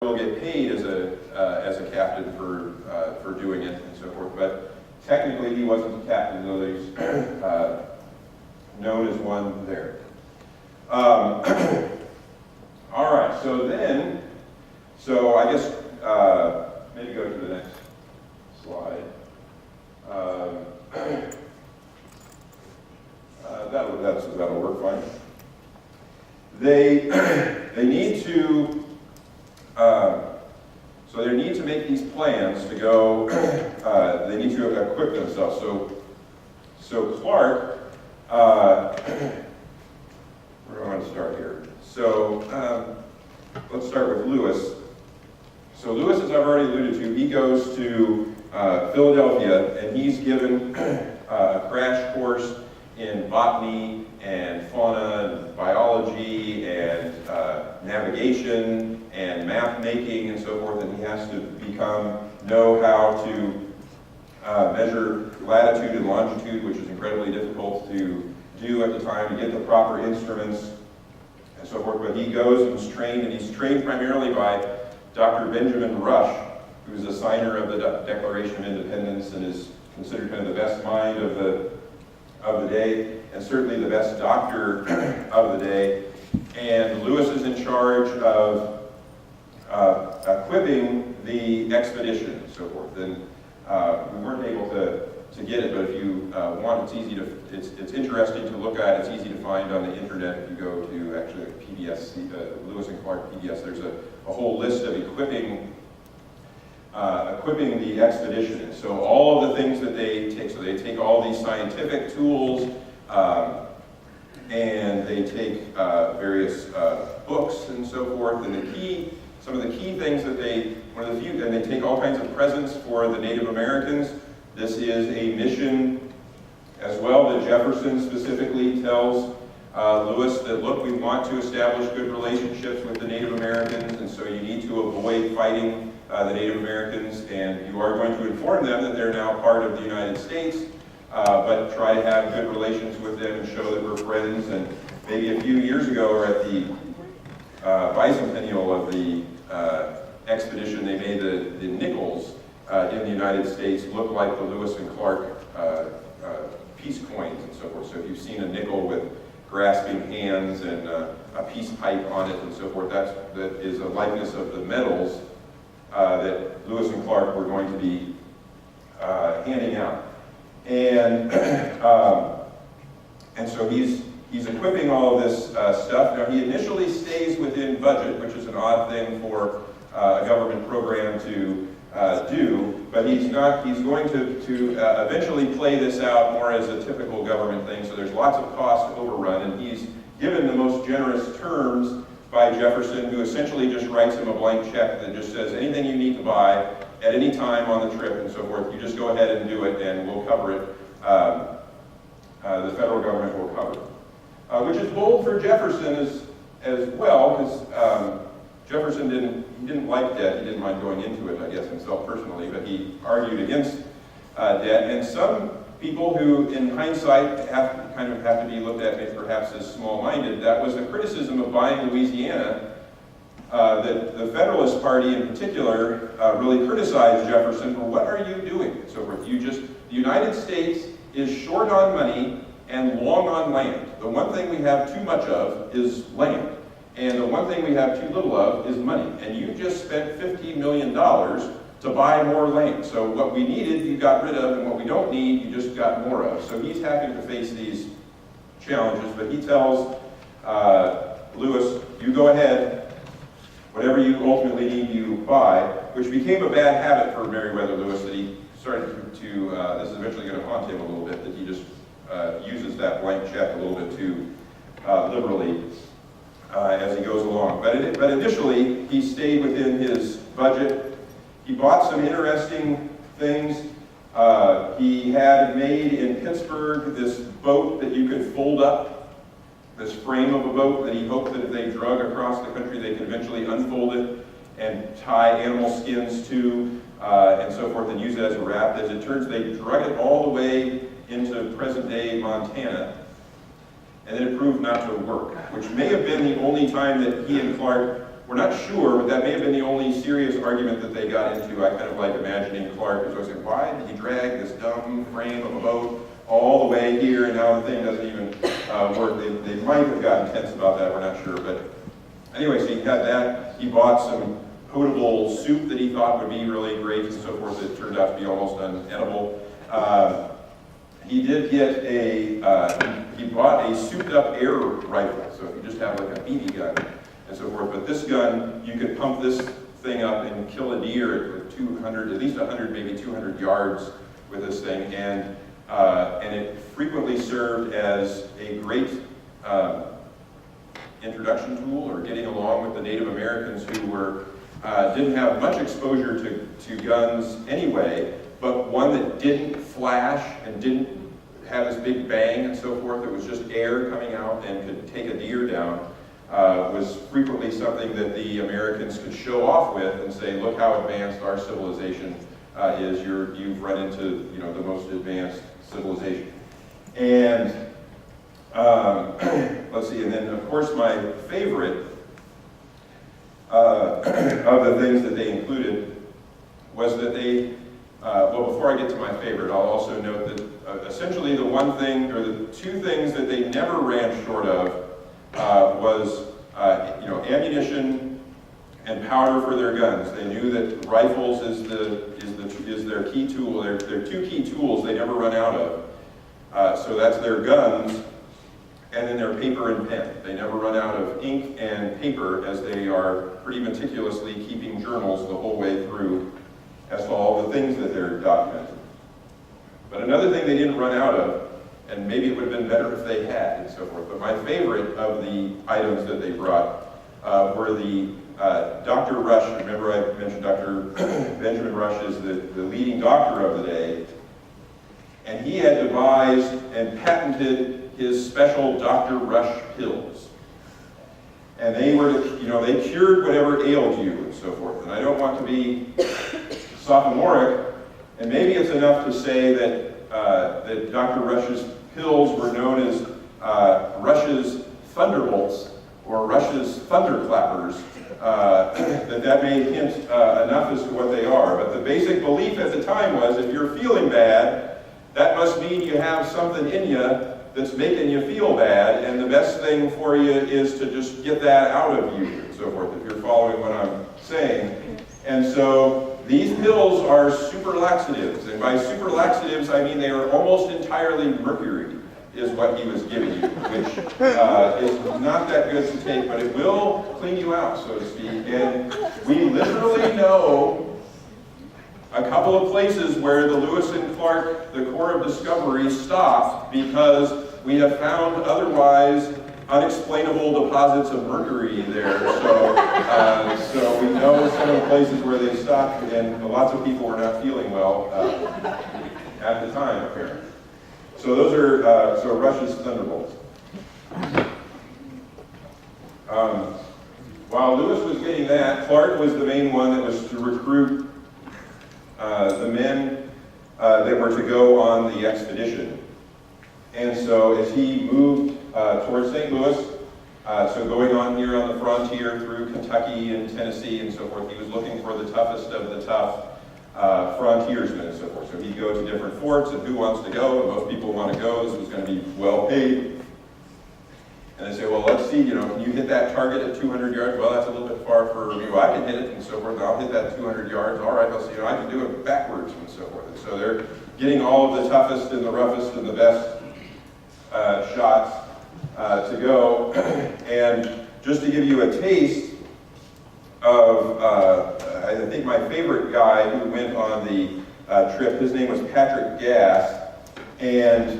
will get paid as a captain for doing it and so forth. But technically, he wasn't the captain, though he's known as one there. All right. So I guess maybe go to the next slide. That'll work fine. They need to. So they need to make these plans to go. They need to equip themselves. So Clark. Where do I want to start here? So let's start with Lewis. So Lewis, as I've already alluded to, he goes to Philadelphia, and he's given a crash course in botany and fauna and biology and navigation and map making and so forth, and he has to know how to measure latitude and longitude, which is incredibly difficult to do at the time, to get the proper instruments and so forth. But he goes and he's trained primarily by Dr. Benjamin Rush, who's a signer of the Declaration of Independence and is considered kind of the best mind of the day, and certainly the best doctor of the day. And Lewis is in charge of equipping the expedition and so forth. And we weren't able to get it, but if you want, it's interesting to look at. It's easy to find on the internet if you go to actually PBS, Lewis and Clark PBS. There's a whole list of equipping the expedition. And so all of the things that they take, so they take all these scientific tools, and they take various books and so forth, and some of the key things that and they take all kinds of presents for the Native Americans. This is a mission as well that Jefferson specifically tells Lewis that, look, we want to establish good relationships with the Native Americans, and so you need to avoid fighting the Native Americans, and you are going to inform them that they're now part of the United States, but try to have good relations with them and show that we're friends. And maybe a few years ago, or at the bicentennial of the expedition, they made the nickels in the United States look like the Lewis and Clark peace coins and so forth. So if you've seen a nickel with grasping hands and a peace pipe on it and so forth, that is a likeness of the medals that Lewis and Clark were going to be handing out. And so he's equipping all of this stuff. Now, he initially stays within budget, which is an odd thing for a government program to do, but he's going to eventually play this out more as a typical government thing. So there's lots of cost overrun, and he's given the most generous terms by Jefferson, who essentially just writes him a blank check that just says anything you need to buy at any time on the trip and so forth, you just go ahead and do it, and we'll cover it. The federal government will cover it, which is bold for Jefferson as well, because Jefferson didn't like debt. He didn't mind going into it, I guess, himself personally, but he argued against debt. And some people who, in hindsight, have to be looked at perhaps as small-minded, that was a criticism of buying Louisiana, that the Federalist Party in particular really criticized Jefferson for, what are you doing, and so forth. The United States is short on money and long on land. The one thing we have too much of is land. And the one thing we have too little of is money. And you just spent $50 million to buy more land. So what we needed, you got rid of, and what we don't need, you just got more of. So he's having to face these challenges, but he tells Lewis, you go ahead, whatever you ultimately need, you buy, which became a bad habit for Meriwether Lewis, that he started to this is eventually going to haunt him a little bit, that he just uses that blank check a little bit too liberally as he goes along. But initially, he stayed within his budget. He bought some interesting things. He had made in Pittsburgh this boat that you could fold up, this frame of a boat that he hoped that if they drug across the country, they could eventually unfold it and tie animal skins to, and so forth, and use it as a raft. As it turns, they drug it all the way into present-day Montana, and then it proved not to work, which may have been the only time that he and Clark We're not sure, but that may have been the only serious argument that they got into. I kind of like imagining Clark as I was saying, why did he drag this dumb frame of a boat all the way here, and now the thing doesn't even work? They might have gotten tense about that, we're not sure. But anyway, so he had that. He bought some potable soup that he thought would be really great and so forth. It turned out to be almost unedible. He did get he bought a souped-up air rifle, so if you just have like a BB gun and so forth. But this gun, you could pump this thing up and kill a deer at 200, at least 100, maybe 200 yards with this thing, and it frequently served as a great introduction tool, or getting along with the Native Americans who were didn't have much exposure to guns anyway, but one that didn't flash and didn't have this big bang and so forth. It was just air coming out and could take a deer down. Was frequently something that the Americans could show off with and say, look how advanced our civilization is. You've run into the most advanced civilization. And let's see, and then of course my favorite of the things that they included was that they, well, before I get to my favorite, I'll also note that essentially the one thing, or the two things that they never ran short of was ammunition and powder for their guns. They knew that rifles is their key tool. Their two key tools they never run out of. So that's their guns, and then their paper and pen. They never run out of ink and paper, as they are pretty meticulously keeping journals the whole way through as to all the things that they're documenting. But another thing they didn't run out of, and maybe it would have been better if they had, and so forth, but my favorite of the items that they brought were the Dr. Rush. Remember I mentioned Dr. Benjamin Rush is the leading doctor of the day, and he had devised and patented his special Dr. Rush pills. And they were, they cured whatever ailed you and so forth. And I don't want to be sophomoric, and maybe it's enough to say that that Dr. Rush's pills were known as Rush's Thunderbolts or Rush's Thunderclappers. that may hint enough as to what they are. But the basic belief at the time was, if you're feeling bad, that must mean you have something in you that's making you feel bad, and the best thing for you is to just get that out of you, and so forth, if you're following what I'm saying. And so these pills are super laxatives, and by super laxatives I mean they are almost entirely mercury, is what he was giving you, which is not that good to take, but it will clean you out, so to speak. And we literally know a couple of places where the Lewis and Clark, the Corps of Discovery, stopped because we have found otherwise unexplainable deposits of mercury there. So we know some of the places where they stopped, and lots of people were not feeling well at the time, apparently. So those are Rush's Thunderbolts. While Lewis was getting that, Clark was the main one that was to recruit the men that were to go on the expedition. And so as he moved towards St. Louis, so going on here on the frontier through Kentucky and Tennessee and so forth, he was looking for the toughest of the tough frontiersmen and so forth. So he'd go to different forts, and who wants to go? And most people want to go. This was going to be well paid. And they say, well, let's see, can you hit that target at 200 yards? Well, that's a little bit far for me. Well, I can hit it, and so forth. And I'll hit that 200 yards. All right, let's see, I can do it backwards and so forth. And so they're getting all of the toughest and the roughest and the best shots to go. And just to give you a taste of, I think my favorite guy who went on the trip, his name was Patrick Gass, and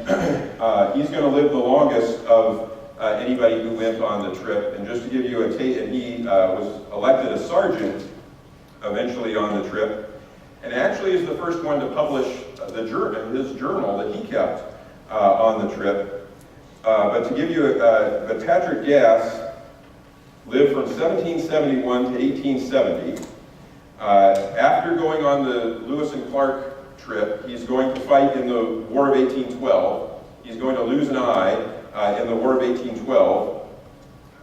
he's going to live the longest of anybody who went on the trip. And just to give you a taste, and he was elected a sergeant eventually on the trip, and actually is the first one to publish his journal that he kept on the trip. But to give you but Patrick Gass lived from 1771 to 1870. After going on the Lewis and Clark trip, he's going to fight in the War of 1812. He's going to lose an eye in the War of 1812.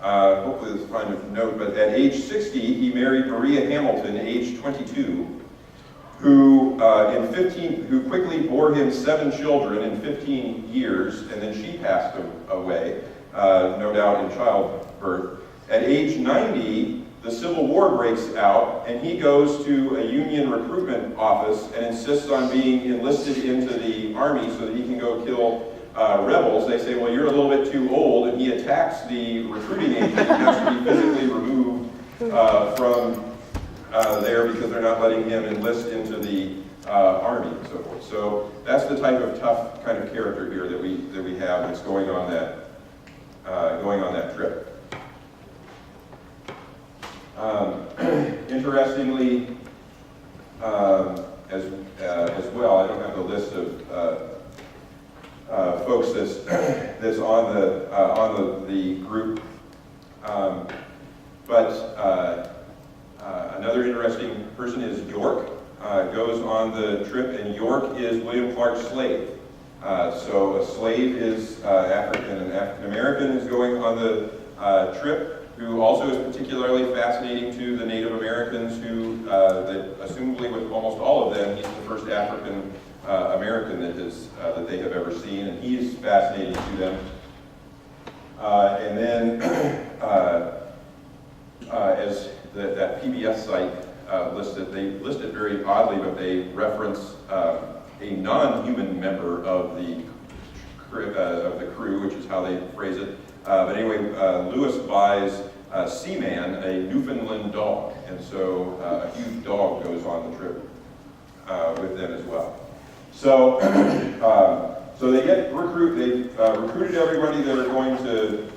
hopefully this is fine with the note, but at age 60, he married Maria Hamilton, age 22, who quickly bore him 7 children in 15 years, and then she passed away, no doubt in childbirth. At age 90, the Civil War breaks out, and he goes to a Union recruitment office and insists on being enlisted into the Army so that he can go kill rebels. They say, well, you're a little bit too old, and he attacks the recruiting agent and has to be physically removed from there because they're not letting him enlist into the Army and so forth. So that's the type of tough kind of character here that we have that's going on that trip. Interestingly, as well, I don't have the list of folks that's on the group, but another interesting person is York. Goes on the trip, and York is William Clark's slave. So a slave is an African American is going on the trip, who also is particularly fascinating to the Native Americans, who, that assumably with almost all of them, he's the first African American that they have ever seen, and he's fascinating to them. And then, as that PBS site listed, they listed very oddly, but they reference a non-human member of the crew, which is how they phrase it. But anyway, Lewis buys Seaman, a Newfoundland dog, and so a huge dog goes on the trip with them as well. So, so they get recruited everybody they were going to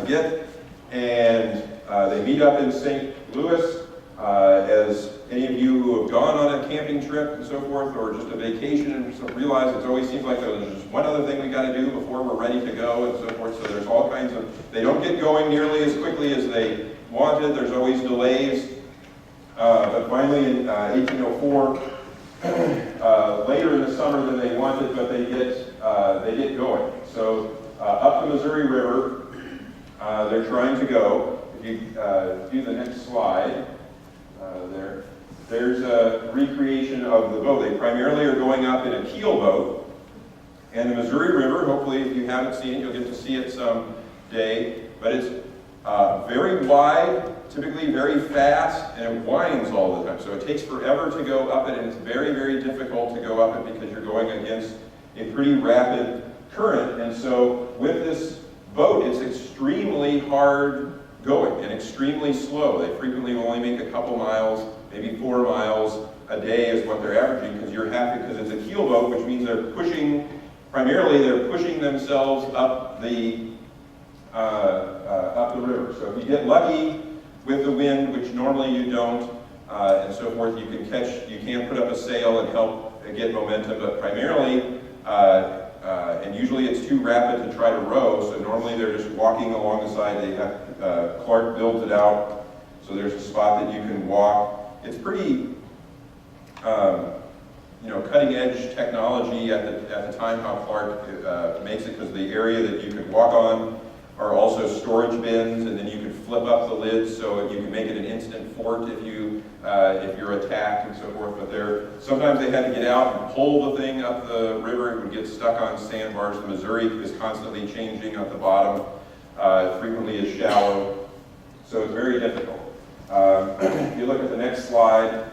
get, and they meet up in St. Louis. As any of you who have gone on a camping trip and so forth, or just a vacation, and so realize it always seems like there's just one other thing we got to do before we're ready to go and so forth. So there's all kinds of, they don't get going nearly as quickly as they wanted. There's always delays. But finally in 1804, later in the summer than they wanted, but they get going. So up the Missouri River, they're trying to go. If you do the next slide. There's a recreation of the boat. They primarily are going up in a keel boat. And the Missouri River, hopefully if you haven't seen it, you'll get to see it someday. But it's very wide, typically very fast, and it winds all the time. So it takes forever to go up it, and it's very, very difficult to go up it because you're going against a pretty rapid current. And so with this boat, it's extremely hard going and extremely slow. They frequently will only make a couple miles, maybe 4 miles a day is what they're averaging, because it's a keel boat, which means they're pushing themselves up the river. So if you get lucky with the wind, which normally you don't, and so forth, you can put up a sail and help get momentum, but primarily, and usually it's too rapid to try to row, so normally they're just walking along the side. They have, Clark builds it out, so there's a spot that you can walk. It's pretty, cutting edge technology at the time how Clark makes it, because the area that you could walk on are also storage bins, and then you can flip up the lids so you can make it an instant fort if you're attacked and so forth. But sometimes they had to get out and pull the thing up the river. It would get stuck on sandbars. The Missouri is constantly changing at the bottom. It frequently is shallow, so it's very difficult. If you look at the next slide,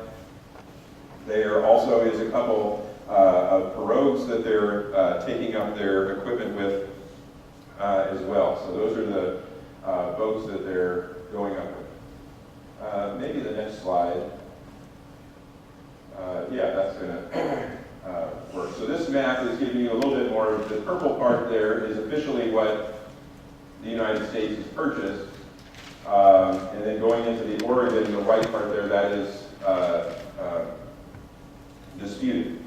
there also is a couple of pirogues that they're taking up their equipment with as well. So those are the boats that they're going up with. Maybe the next slide. Yeah, that's going to work. So this map is giving you a little bit more. The purple part there is officially what the United States has purchased. And then going into the Oregon, the white part there, that is disputed.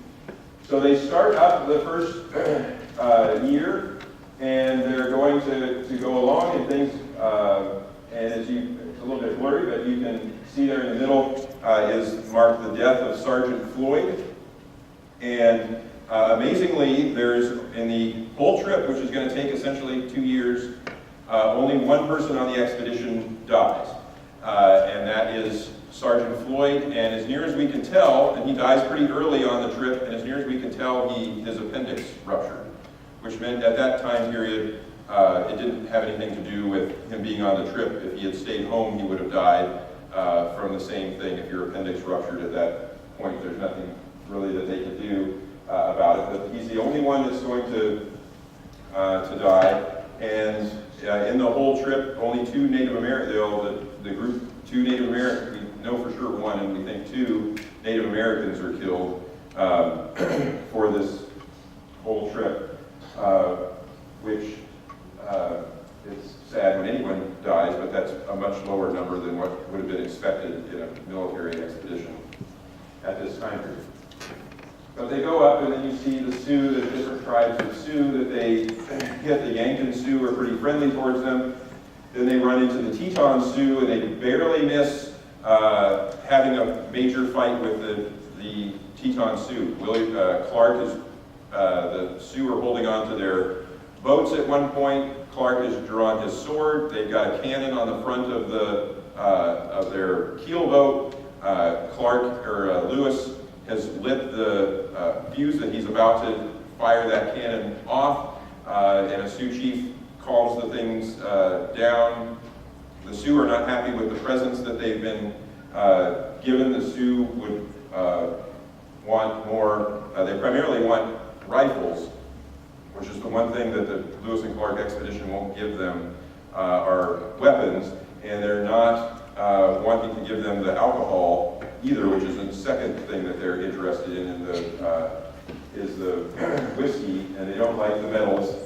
So they start up the first year, and they're going to go along, and things, and it's a little bit blurry, but you can see there in the middle is marked the death of Sergeant Floyd. And amazingly, there's, in the whole trip, which is going to take essentially 2 years, only one person on the expedition dies, and that is Sergeant Floyd, and as near as we can tell, and he dies pretty early on the trip, and as near as we can tell, his appendix ruptured, which meant at that time period, it didn't have anything to do with him being on the trip. If he had stayed home, he would have died from the same thing. If your appendix ruptured at that point, there's nothing really that they could do about it. But he's the only one that's going to die. And in the whole trip, only two Native Americans, the group, two Native Americans, we know for sure one, and we think two Native Americans are killed for this whole trip, which it's sad when anyone dies, but that's a much lower number than what would have been expected in a military expedition at this time period. But they go up and then you see the Sioux, the different tribes of Sioux that they hit. The Yankton Sioux are pretty friendly towards them. Then they run into the Teton Sioux and they barely miss having a major fight with the Teton Sioux. Clark is, the Sioux are holding on to their boats at one point. Clark has drawn his sword. They've got a cannon on the front of their keel boat. Lewis has lit the fuse that he's about to fire that cannon off, and a Sioux chief calms the things down. The Sioux are not happy with the presents that they've been given. The Sioux would want more, they primarily want rifles, which is the one thing that the Lewis and Clark expedition won't give them, are weapons, and they're not wanting to give them the alcohol either, which is the second thing that they're interested in is the whiskey, and they don't like the medals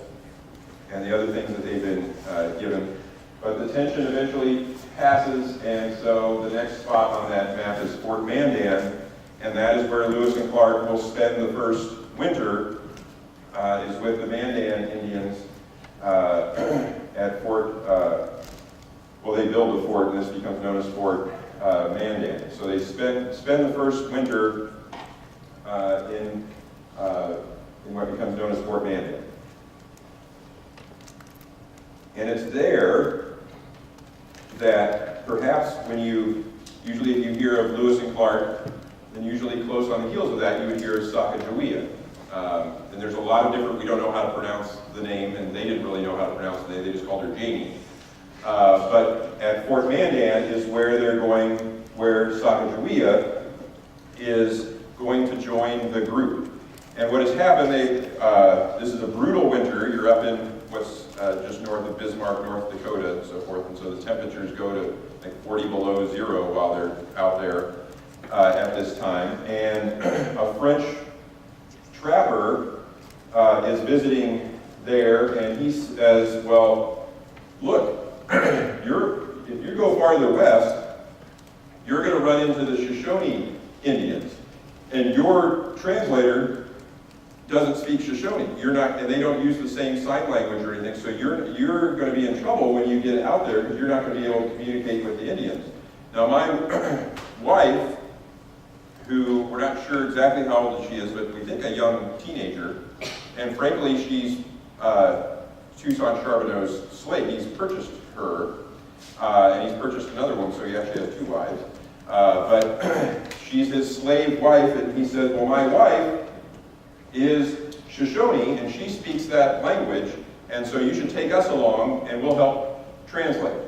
and the other things that they've been given. But the tension eventually passes, and so the next spot on that map is Fort Mandan, and that is where Lewis and Clark will spend the first winter, is with the Mandan Indians at Fort, well, they build a fort, and this becomes known as Fort Mandan. So they spend the first winter in what becomes known as Fort Mandan. And it's there that perhaps usually if you hear of Lewis and Clark, then usually close on the heels of that you would hear of Sacagawea. And there's a lot of different, we don't know how to pronounce the name, and they didn't really know how to pronounce the name, they just called her Jamie. But at Fort Mandan is where where Sacagawea is going to join the group. And what has happened, this is a brutal winter. You're up in what's just north of Bismarck, North Dakota, and so forth. And so the temperatures go to like 40 below zero while they're out there at this time. And a French trapper is visiting there, and he says, well, look, if you go farther west, you're going to run into the Shoshone Indians, and your translator doesn't speak Shoshone. And they don't use the same sign language or anything, so you're going to be in trouble when you get out there because you're not going to be able to communicate with the Indians. Now, my wife, who we're not sure exactly how old she is, but we think a young teenager, and frankly, she's Toussaint Charbonneau's slave. He's purchased her, and he's purchased another one, so he actually has two wives. But she's his slave wife, and he says, well, my wife is Shoshone, and she speaks that language, and so you should take us along, and we'll help translate.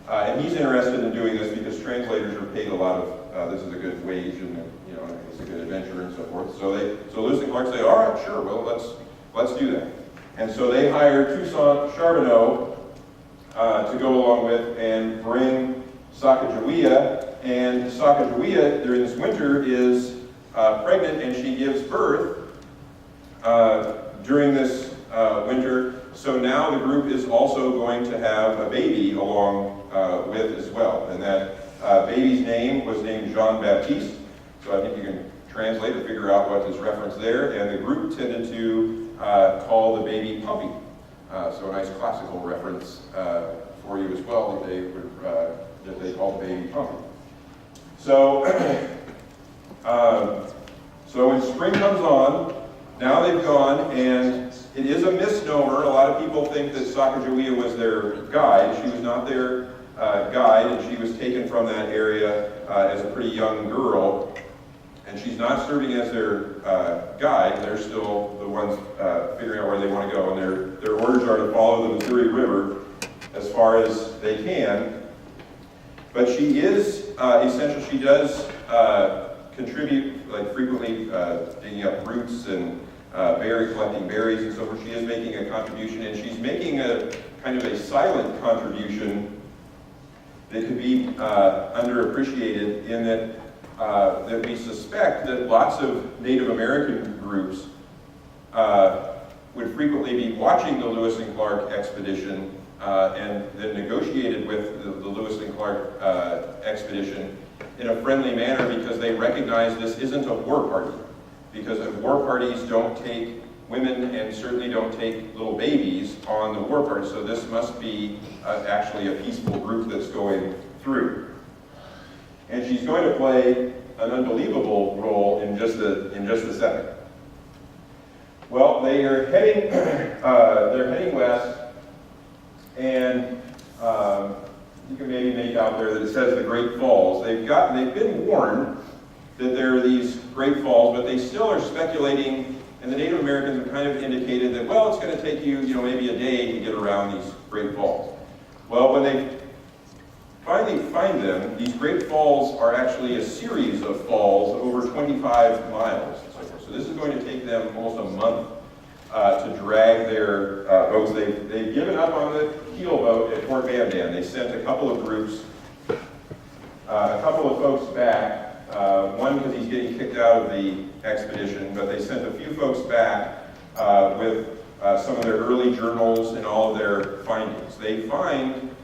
And he's interested in doing this because translators are paid a lot of, this is a good wage, and it's a good adventure, and so forth. So Lewis and Clark say, all right, sure, well, let's do that. And so they hire Toussaint Charbonneau to go along with and bring Sacagawea. And Sacagawea, during this winter, is pregnant, and she gives birth during this winter. So now the group is also going to have a baby along with as well. And that baby's name was named Jean-Baptiste. So I think you can translate or figure out what is referenced there. And the group tended to call the baby Pumpy. So a nice classical reference for you as well that they called the baby Pumpy. So, so when spring comes on, now they've gone, and It is a misnomer. A lot of people think that Sacagawea was their guide. She was not their guide, and she was taken from that area as a pretty young girl. And she's not serving as their guide. They're still the ones figuring out where they want to go. And their orders are to follow the Missouri River as far as they can. But she is essential. She does contribute, like frequently digging up roots and collecting berries and so forth. She is making a contribution, and she's making a kind of a silent contribution that could be underappreciated in that that we suspect that lots of Native American groups would frequently be watching the Lewis and Clark expedition and then negotiated with the Lewis and Clark expedition in a friendly manner because they recognize this isn't a war party. Because war parties don't take women and certainly don't take little babies on the war party. So this must be actually a peaceful group that's going through. And she's going to play an unbelievable role in just a second. Well, they are heading, they're heading west, and you can maybe make out there that it says the Great Falls. They've been warned that there are these Great Falls, but they still are speculating, and the Native Americans have kind of indicated that, well, it's going to take you, maybe a day to get around these Great Falls. Well, when they finally find them, these Great Falls are actually a series of falls over 25 miles. So this is going to take them almost a month to drag their boats. They've given up on the keel boat at Fort Van Dam. They sent a couple of groups, a couple of folks back, one because he's getting kicked out of the expedition, but they sent a few folks back with some of their early journals and all of their findings. They find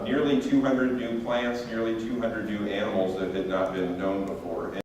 nearly 200 new plants, nearly 200 new animals that had not been known before.